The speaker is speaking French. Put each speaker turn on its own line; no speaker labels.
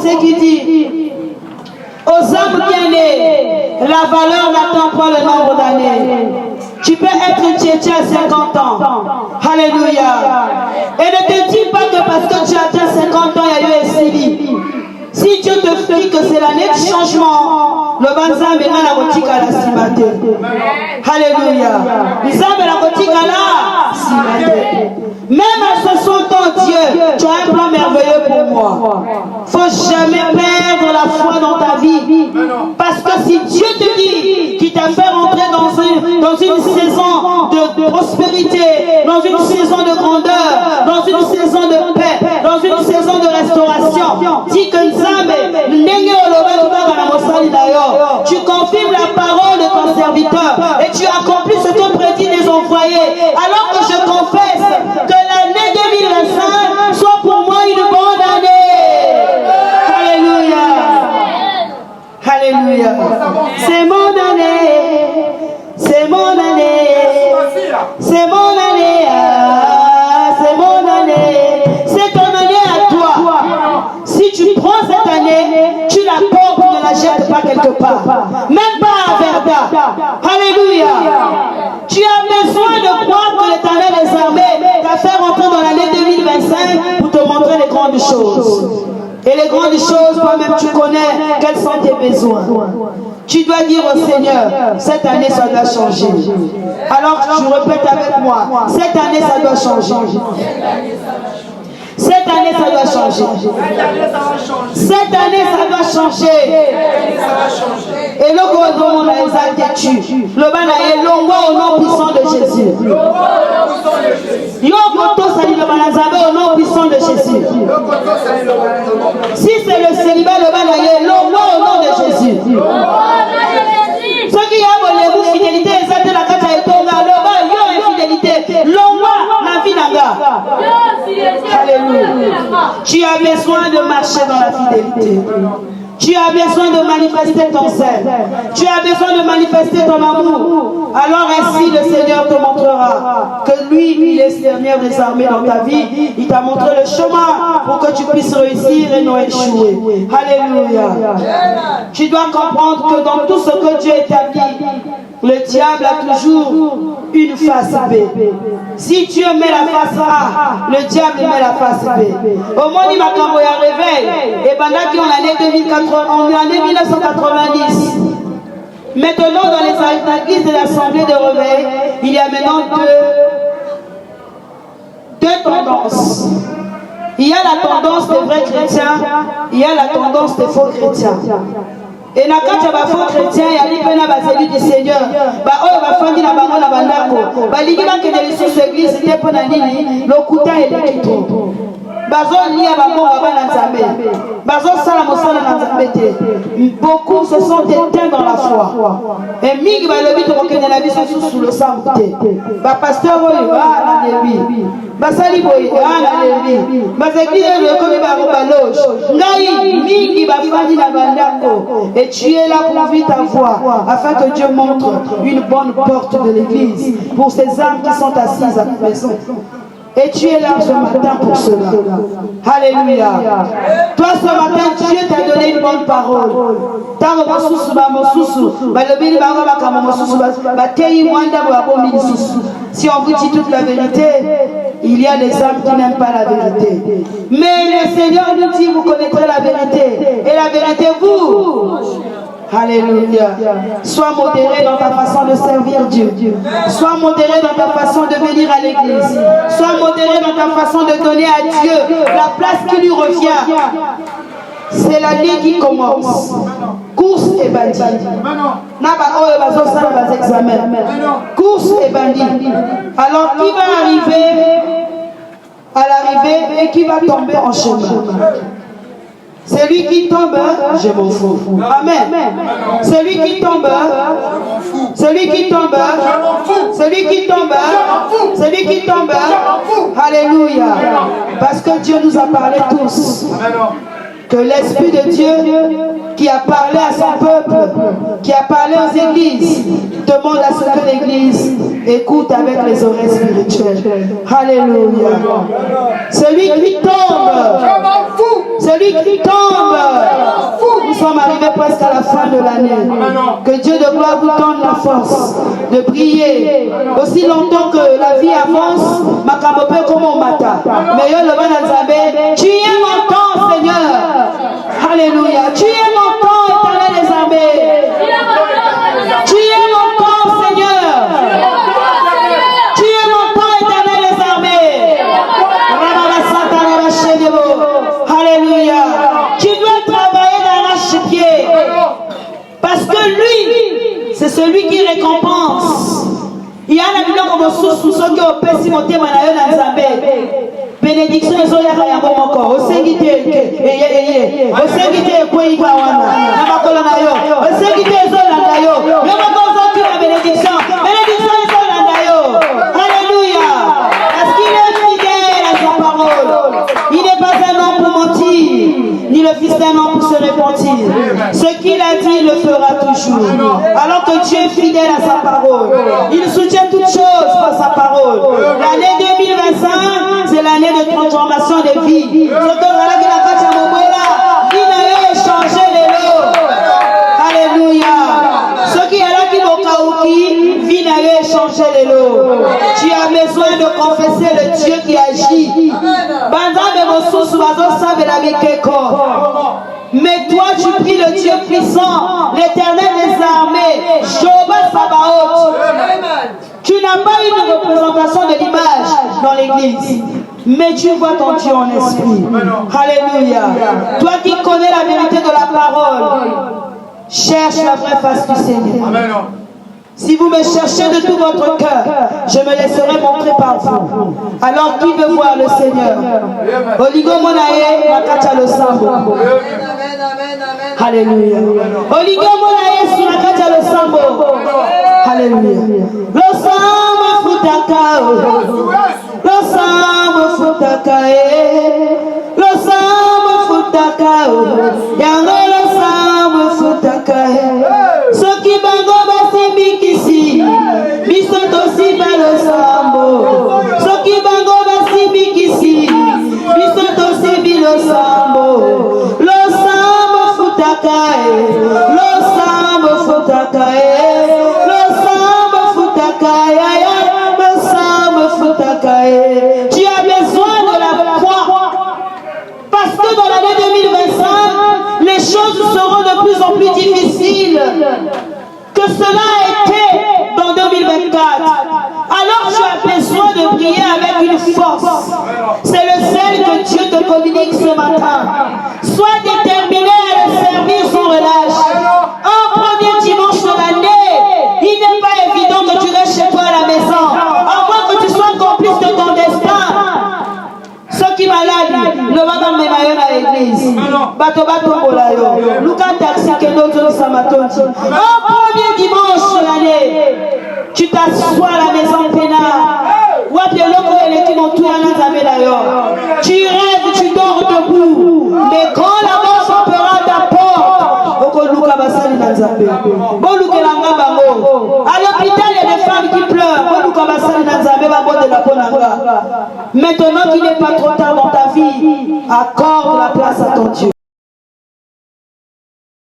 français qui dit aux hommes bien-nés, la valeur n'attend pas le nombre d'années. Tu peux être tchétchène à 50 ans. Alléluia. Et ne te dis pas que parce que tu as déjà 50 ans, il y a eu un CELI. Si Dieu te dit que c'est l'année de changement, le banzambe est la boutique à la cimate. Alléluia. Banzambe la boutique à la cimate. Même à 60 ans, Dieu, tu as un plan merveilleux pour moi. Il ne faut jamais perdre la foi dans ta vie. Parce que si Dieu te dit qu'il t'a fait rentrer dans une saison de prospérité, dans une saison de grandeur, dans une saison de paix, dans une saison de restauration, dis que tu confirmes la parole de ton serviteur et tu accomplis ce que prédit les envoyés. Alors que je confesse que l'année 2025 soit pour moi une bonne année. Alléluia. Alléluia. C'est mon année. C'est mon année. C'est mon année. C'est mon année. C'est ton année à toi. Si tu prends cette année, tu la portes, ne la jettes pas quelque part. Même pas à Verda. Alléluia. Tu as besoin de croire que l'Éternel des armées t'a fait rentrer dans l'année 2025 pour te montrer les grandes choses. Et les grandes choses, toi-même tu connais quels sont tes besoins. Tu dois dire au Seigneur, cette année ça doit changer. Alors tu répètes avec moi, cette année ça doit changer. Cette année, ça doit changer. Cette année, ça doit changer. Et le gouvernement a exalté. Le ban a longuement au nom puissant de Jésus. Au nom puissant de Jésus. Si c'est le célibat, le ban a longuement au nom de Jésus. Ceux qui ont les fidélité, exalté la carte et ton gars, le ban, il y a infidélité. Longuement, la vie n'a pas. Alléluia. Tu as besoin de marcher dans la fidélité. Tu as besoin de manifester ton zèle. Tu as besoin de manifester ton amour. Alors ainsi le Seigneur te montrera que lui, il est le Seigneur des armées dans ta vie. Il t'a montré le chemin pour que tu puisses réussir et non échouer. Alléluia. Tu dois comprendre que dans tout ce que Dieu établit, le diable a toujours une face B. Si Dieu met la face A, le diable met la face B. Au moins, il m'a camboyé un réveil. Et pendant qu'on en année 1990, maintenant dans les églises de l'Assemblée de réveil, il y a maintenant deux tendances. Il y a la tendance des vrais chrétiens, il y a la tendance des faux chrétiens. Et na kati ya bafaux chrétiens ya lipena baseli du Seigneur ba oyo bafandi na bango na bandako balingi bakende lisusu église te mpo na nini lokuta eleki to bazolia bango bana nzambe bazosala mosala na nzambe te. Beaucoup se sont éteints dans la foi et mingi balobi tokokende na biso susu losambo te bapasteur oyo na lebi basali boye na lebi baséglise lokomi bango baloge ngai mingi bafandi na bandako. Et tu es là pour vivre ta foi, afin que Dieu montre une bonne porte de l'église pour ces âmes qui sont assises à la maison. Et tu es là ce matin pour cela. Alléluia. Toi ce matin, Dieu t'a donné une bonne parole. Si on vous dit toute la vérité, il y a des âmes qui n'aiment pas la vérité. Mais le Seigneur nous dit, vous connaîtrez la vérité. Et la vérité, vous. Alléluia. Sois modéré dans ta façon de servir Dieu. Sois modéré dans ta façon de venir à l'église. Sois modéré dans ta façon de donner à Dieu la place qui lui revient. C'est l'année qui commence. Course et bandit. Course et bandit. Alors qui va arriver à l'arrivée et qui va tomber en chemin? Celui qui tombe, je m'en fous. Amen. Celui qui tombe, celui qui tombe, celui qui tombe, celui qui tombe. Alléluia. Parce que Dieu nous a parlé tous. Que l'Esprit de Dieu qui a parlé à son peuple, qui a parlé aux églises, demande à ce que l'église écoute avec les oreilles spirituelles. Alléluia. Celui qui tombe, celui qui tombe. Nous sommes arrivés presque à la fin de l'année. Que Dieu de gloire vous donne la force de prier. Aussi longtemps que la vie avance, Makamope comme au matin. Mais yo le Banazabé, tu es mon temps, Seigneur. Alléluia. Tu es mon temps, éternel des armées. Tu es mon temps, Seigneur. Tu es mon temps, éternel des armées. Alléluia. Tu dois travailler d'arrache-pied. Parce que lui, c'est celui qui récompense. Il y a un biloko mosusu soki opesi motema na yo na Nzambe. Bénédiction ezoyaka yango moko. Osengi te osengi te ekweika wana na makolo na yo. Osengi te ezolanda yo. Yo moko ozoti na bénédiction. Bénédiction ezolanda yo. Alléluia. Parce qu'il est fidèle à sa parole. Il n'est pas un homme pour mentir, ni le fils d'un homme pour se repentir. Ce qu'il a dit, il le fera toujours. Alors que Dieu est fidèle à sa parole. Il soutient toutes choses par sa parole. L'année 2025, c'est l'année de transformation des vies. Alléluia. Ce qui est là qui vont vie n'a changé les lots. Tu as besoin de confesser le Dieu qui agit. Mais toi, tu pries le Dieu puissant, l'éternel des armées, Jéhovah Sabaoth. Tu n'as pas une représentation de l'image dans l'église, mais tu vois ton Dieu en esprit. Alléluia. Toi qui connais la vérité de la parole, cherche la vraie face du Seigneur. Si vous me cherchez de tout votre cœur, je me laisserai montrer par vous. Alors qui veut voir le Seigneur? Oligo Monaye, Makacha le Sambo. Alléluia. Oligo Monaye, Makacha le Sambo. Alléluia. Le Sambo Futakao. Le Sambo Futakae. Le Sambo Futakao. Yango le Sambo Futakae. Ce qui bango basibikisi. Bisoto siba le Sambo. Ce qui bango basibikisi. Bisoto sibi le Sambo. Le Sambo Futakae. Le Sambo Futakae. Tu as besoin de la foi. Parce que dans l'année 2025, les choses seront de plus en plus difficiles que cela a été dans 2024. Alors tu as besoin de prier avec une force. C'est le zèle que Dieu te communique ce matin. Sois déterminé à le servir sans relâche. Un premier dimanche de l'année, il n'est pas évident que tu restes chez toi à la maison. Complice de ton destin. Ceux qui malades, ne vont pas me à l'église. Bato Bolayo. Luka taxi que d'autres samatonti. Un premier dimanche de l'année, tu t'assois à la maison pénale. Tu rêves, tu dors debout. Mais quand la mort frappera ta porte, à l'hôpital, il y a des femmes qui pleurent. Maintenant qu'il n'est pas trop tard dans ta vie, accorde la place à ton Dieu.